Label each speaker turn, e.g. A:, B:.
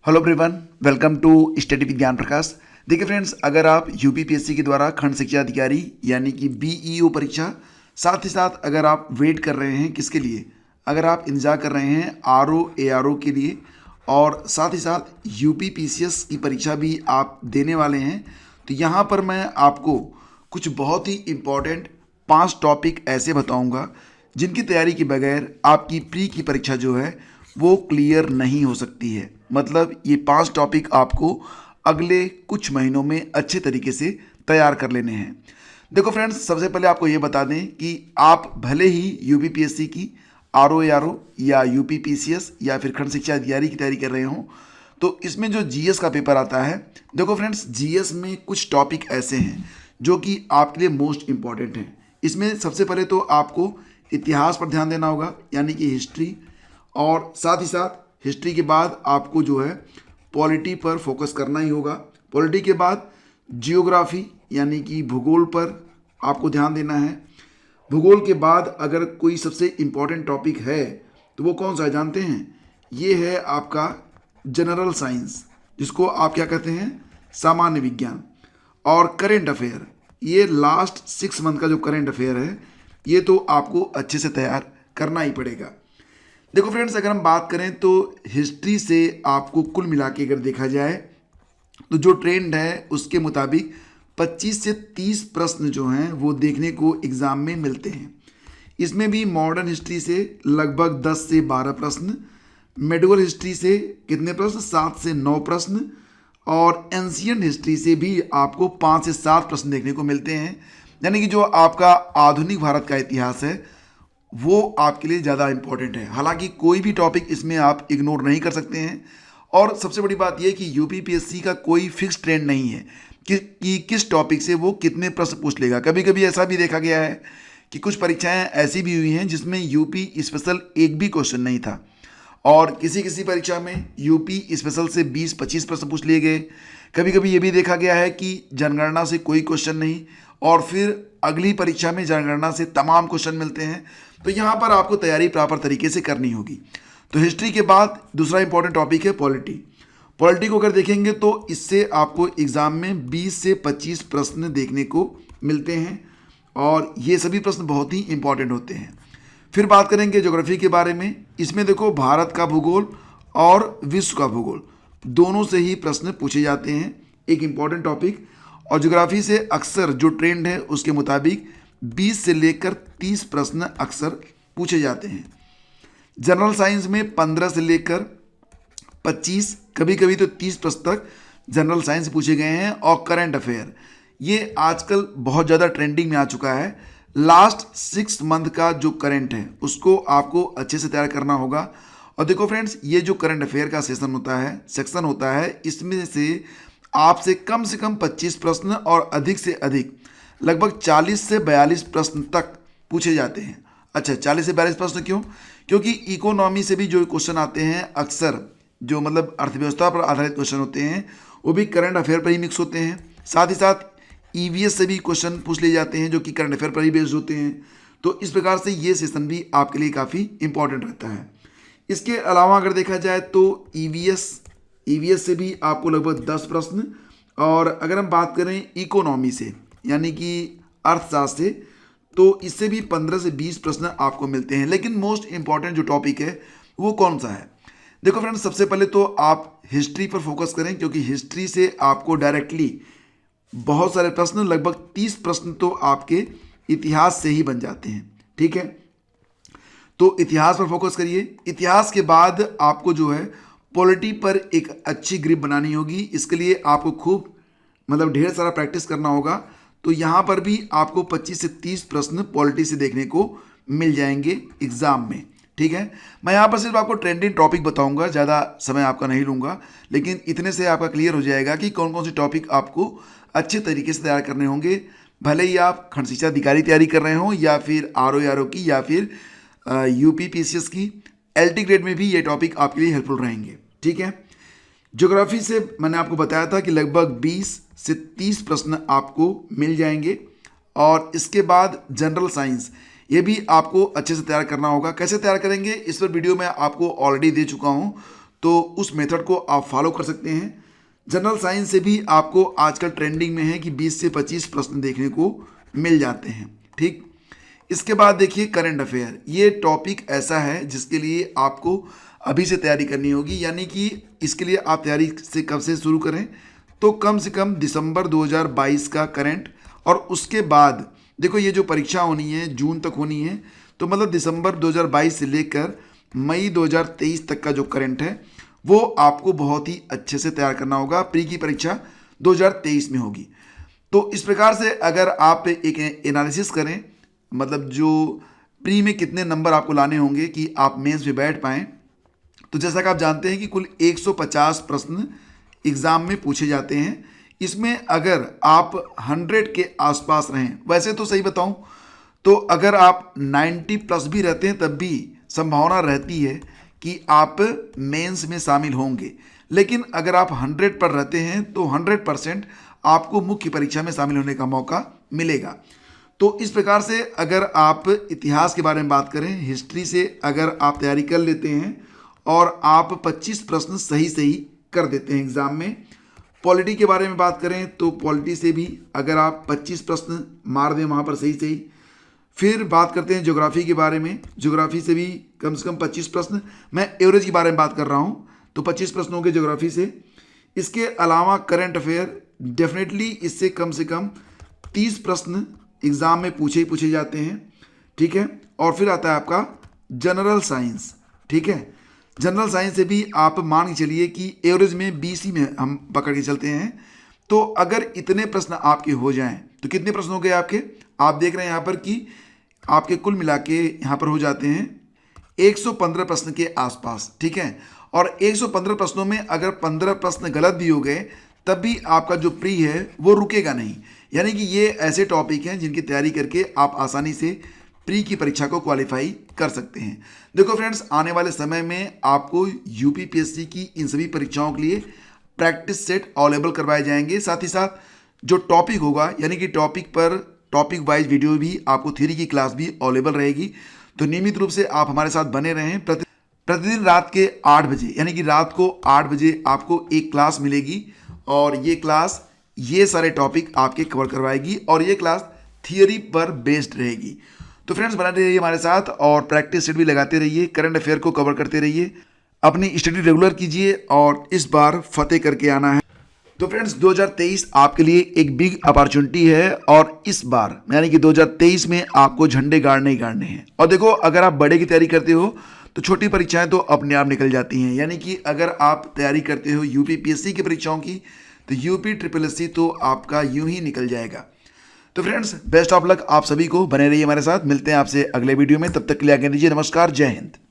A: Hello everyone, welcome to study with Gyan Prakash. देखिए friends, अगर आप यूपीपीएससी के द्वारा खंड शिक्षा अधिकारी यानी कि बीईओ परीक्षा, साथ ही साथ अगर आप वेट कर रहे हैं किसके लिए, अगर आप इंतजार कर रहे हैं आरओ एआरओ के लिए और साथ ही साथ यूपीपीसीएस की परीक्षा भी आप देने वाले हैं, तो यहाँ पर मैं आपको कुछ बहुत ही इम्पोर्टेंट 5 टॉपिक ऐसे बताऊँगा जिनकी तैयारी के बगैर आपकी प्री की परीक्षा जो है वो क्लियर नहीं हो सकती है। मतलब ये 5 टॉपिक आपको अगले कुछ महीनों में अच्छे तरीके से तैयार कर लेने हैं। देखो फ्रेंड्स, सबसे पहले आपको ये बता दें कि आप भले ही यूपीपीएससी की आरओ एआरओ या यूपीपीसीएस या फिर खंड शिक्षा अधिकारी की तैयारी कर रहे हों, तो इसमें जो जीएस का पेपर आता है, देखो फ्रेंड्स, जीएस में कुछ टॉपिक ऐसे हैं जो कि आपके लिए मोस्ट इम्पॉर्टेंट हैं। इसमें सबसे पहले तो आपको इतिहास पर ध्यान देना होगा, यानी कि हिस्ट्री, और साथ ही साथ हिस्ट्री के बाद आपको जो है पॉलिटी पर फोकस करना ही होगा। पॉलिटी के बाद जियोग्राफी यानी कि भूगोल पर आपको ध्यान देना है। भूगोल के बाद अगर कोई सबसे इम्पॉर्टेंट टॉपिक है तो वो कौन सा है जानते हैं? ये है आपका जनरल साइंस, जिसको आप क्या कहते हैं, सामान्य विज्ञान। और करेंट अफेयर, ये लास्ट 6 मंथ का जो करेंट अफेयर है, ये तो आपको अच्छे से तैयार करना ही पड़ेगा। देखो फ्रेंड्स, अगर हम बात करें तो हिस्ट्री से आपको कुल मिला के अगर देखा जाए तो जो ट्रेंड है उसके मुताबिक 25 से 30 प्रश्न जो हैं वो देखने को एग्ज़ाम में मिलते हैं। इसमें भी मॉडर्न हिस्ट्री से लगभग 10 से 12 प्रश्न, मेडिवल हिस्ट्री से कितने प्रश्न, 7 से 9 प्रश्न, और एंशियंट हिस्ट्री से भी आपको 5 से 7 प्रश्न देखने को मिलते हैं। यानी कि जो आपका आधुनिक भारत का इतिहास है वो आपके लिए ज़्यादा इंपॉर्टेंट है। हालांकि कोई भी टॉपिक इसमें आप इग्नोर नहीं कर सकते हैं। और सबसे बड़ी बात यह है कि यूपीपीएससी का कोई फिक्स ट्रेंड नहीं है कि किस टॉपिक से वो कितने प्रश्न पूछ लेगा। कभी कभी ऐसा भी देखा गया है कि कुछ परीक्षाएं ऐसी भी हुई हैं जिसमें यूपी स्पेशल एक भी क्वेश्चन नहीं था, और किसी किसी परीक्षा में यूपी स्पेशल से 20-25 प्रश्न पूछ लिए गए। कभी कभी ये भी देखा गया है कि जनगणना से कोई क्वेश्चन नहीं और फिर अगली परीक्षा में जनगणना से तमाम क्वेश्चन मिलते हैं। तो यहाँ पर आपको तैयारी प्रॉपर तरीके से करनी होगी। तो हिस्ट्री के बाद दूसरा इंपॉर्टेंट टॉपिक है पॉलिटी। पॉलिटी को अगर देखेंगे तो इससे आपको एग्ज़ाम में 20 से 25 प्रश्न देखने को मिलते हैं और ये सभी प्रश्न बहुत ही इंपॉर्टेंट होते हैं। फिर बात करेंगे ज्योग्राफी के बारे में। इसमें देखो, भारत का भूगोल और विश्व का भूगोल दोनों से ही प्रश्न पूछे जाते हैं, एक इम्पॉर्टेंट टॉपिक। और ज्योग्राफी से अक्सर जो ट्रेंड है उसके मुताबिक 20 से लेकर 30 प्रश्न अक्सर पूछे जाते हैं। जनरल साइंस में 15 से लेकर 25, कभी कभी तो 30 प्रश्न तक जनरल साइंस पूछे गए हैं। और करंट अफेयर, ये आजकल बहुत ज़्यादा ट्रेंडिंग में आ चुका है। लास्ट 6 मंथ का जो करंट है उसको आपको अच्छे से तैयार करना होगा। और देखो फ्रेंड्स, ये जो करंट अफेयर का सेक्शन होता है, इसमें से आपसे कम 25 प्रश्न और अधिक से अधिक लगभग 40 से 42 प्रश्न तक पूछे जाते हैं। अच्छा, 40 से 42 प्रश्न क्यों? क्योंकि इकोनॉमी से भी जो क्वेश्चन आते हैं, अक्सर जो मतलब अर्थव्यवस्था पर आधारित क्वेश्चन होते हैं, वो भी करंट अफेयर पर ही मिक्स होते हैं। साथ ही साथ ईवीएस से भी क्वेश्चन पूछ लिए जाते हैं जो कि करंट अफेयर पर ही बेस्ड होते हैं। तो इस प्रकार से ये सेशन भी आपके लिए काफ़ी इंपॉर्टेंट रहता है। इसके अलावा अगर देखा जाए तो ईवीएस से भी आपको लगभग 10 प्रश्न, और अगर हम बात करें इकोनॉमी से यानी कि अर्थशास्त्र से, तो इससे भी 15 से 20 प्रश्न आपको मिलते हैं। लेकिन मोस्ट इंपॉर्टेंट जो टॉपिक है वो कौन सा है? देखो फ्रेंड्स, सबसे पहले तो आप हिस्ट्री पर फोकस करें, क्योंकि हिस्ट्री से आपको डायरेक्टली बहुत सारे प्रश्न, लगभग 30 प्रश्न तो आपके इतिहास से ही बन जाते हैं। ठीक है, तो इतिहास पर फोकस करिए। इतिहास के बाद आपको जो है पॉलिटी पर एक अच्छी ग्रिप बनानी होगी। इसके लिए आपको खूब मतलब ढेर सारा प्रैक्टिस करना होगा। तो यहाँ पर भी आपको 25 से 30 प्रश्न पॉलिटी से देखने को मिल जाएंगे एग्जाम में। ठीक है, मैं यहाँ पर सिर्फ आपको ट्रेंडिंग टॉपिक बताऊंगा, ज़्यादा समय आपका नहीं लूँगा, लेकिन इतने से आपका क्लियर हो जाएगा कि कौन कौन से टॉपिक आपको अच्छे तरीके से तैयार करने होंगे। भले ही आप खंड शिक्षा अधिकारी तैयारी कर रहे हों या फिर आरओ एआरओ की या फिर यूपीपीसीएस की, एलटी ग्रेड में भी ये टॉपिक आपके लिए हेल्पफुल रहेंगे। ठीक है, ज्योग्राफी से मैंने आपको बताया था कि लगभग 20 से 30 प्रश्न आपको मिल जाएंगे। और इसके बाद जनरल साइंस, ये भी आपको अच्छे से तैयार करना होगा। कैसे तैयार करेंगे इस पर वीडियो मैं आपको ऑलरेडी दे चुका हूँ, तो उस मेथड को आप फॉलो कर सकते हैं। जनरल साइंस से भी आपको आजकल ट्रेंडिंग में है कि 20 से 25 प्रश्न देखने को मिल जाते हैं। ठीक, इसके बाद देखिए करंट अफेयर। ये टॉपिक ऐसा है जिसके लिए आपको अभी से तैयारी करनी होगी, यानी कि इसके लिए आप तैयारी से कब से शुरू करें, तो कम से कम दिसंबर 2022 का करंट, और उसके बाद देखो ये जो परीक्षा होनी है जून तक होनी है, तो मतलब दिसंबर 2022 से लेकर मई 2023 तक का जो करंट है वो आपको बहुत ही अच्छे से तैयार करना होगा। प्री की परीक्षा 2023 में होगी। तो इस प्रकार से अगर आप एक एनालिसिस करें, मतलब जो प्री में कितने नंबर आपको लाने होंगे कि आप मेंस में बैठ पाएँ, तो जैसा कि आप जानते हैं कि कुल 150 प्रश्न एग्ज़ाम में पूछे जाते हैं। इसमें अगर आप 100 के आसपास रहें, वैसे तो सही बताऊं तो अगर आप 90 प्लस भी रहते हैं तब भी संभावना रहती है कि आप मेंस में शामिल होंगे, लेकिन अगर आप 100 पर रहते हैं तो 100% आपको मुख्य परीक्षा में शामिल होने का मौका मिलेगा। तो इस प्रकार से अगर आप इतिहास के बारे में बात करें, हिस्ट्री से अगर आप तैयारी कर लेते हैं और आप 25 प्रश्न सही कर देते हैं एग्ज़ाम में। पॉलिटी के बारे में बात करें तो पॉलिटी से भी अगर आप 25 प्रश्न मार दें वहाँ पर सही। फिर बात करते हैं ज्योग्राफी के बारे में, ज्योग्राफी से भी कम से कम 25 प्रश्न, मैं एवरेज के बारे में बात कर रहा हूँ, तो 25 प्रश्न होंगे ज्योग्राफी से। इसके अलावा करंट अफेयर डेफिनेटली इससे कम से कम 30 प्रश्न एग्ज़ाम में पूछे जाते हैं। ठीक है, और फिर आता है आपका जनरल साइंस। ठीक है, जनरल साइंस से भी आप मान के चलिए कि एवरेज में 20 ही में हम पकड़ के चलते हैं। तो अगर इतने प्रश्न आपके हो जाएं तो कितने प्रश्न हो गए आपके, आप देख रहे हैं यहाँ पर कि आपके कुल मिला के यहाँ पर हो जाते हैं 115 प्रश्न के आसपास। ठीक है, और 115 प्रश्नों में अगर 15 प्रश्न गलत भी हो गए तब भी आपका जो प्री है वो रुकेगा नहीं। यानी कि ये ऐसे टॉपिक हैं जिनकी तैयारी करके आप आसानी से प्री की परीक्षा को क्वालिफाई कर सकते हैं। देखो फ्रेंड्स, आने वाले समय में आपको यूपीपीएससी की इन सभी परीक्षाओं के लिए प्रैक्टिस सेट अवेलेबल करवाए जाएंगे। साथ ही साथ जो टॉपिक होगा, यानी कि टॉपिक वाइज वीडियो भी, आपको थ्योरी की क्लास भी अवेलेबल रहेगी। तो नियमित रूप से आप हमारे साथ बने रहें। प्रतिदिन रात के 8 बजे, यानी कि रात को 8 बजे आपको एक क्लास मिलेगी, और ये क्लास ये सारे टॉपिक आपके कवर करवाएगी, और ये क्लास थियरी पर बेस्ड रहेगी। तो फ्रेंड्स, बनाते रहिए हमारे साथ और प्रैक्टिस सेट भी लगाते रहिए, करंट अफेयर को कवर करते रहिए, अपनी स्टडी रेगुलर कीजिए और इस बार फतेह करके आना है। तो फ्रेंड्स, 2023 आपके लिए एक बिग अपॉर्चुनिटी है, और इस बार यानी कि 2023 में आपको झंडे गाड़ने ही गाड़ने हैं। और देखो, अगर आप बड़े की तैयारी करते हो तो छोटी परीक्षाएं तो अपने आप निकल जाती हैं। यानी कि अगर आप तैयारी करते हो यूपीपीएससी की परीक्षाओं की, तो यूपी तो आपका यूं ही निकल जाएगा। तो फ्रेंड्स, बेस्ट ऑफ लक आप सभी को, बने रहिए हमारे साथ। मिलते हैं आपसे अगले वीडियो में, तब तक के लिए आज्ञा दीजिए। नमस्कार, जय हिंद।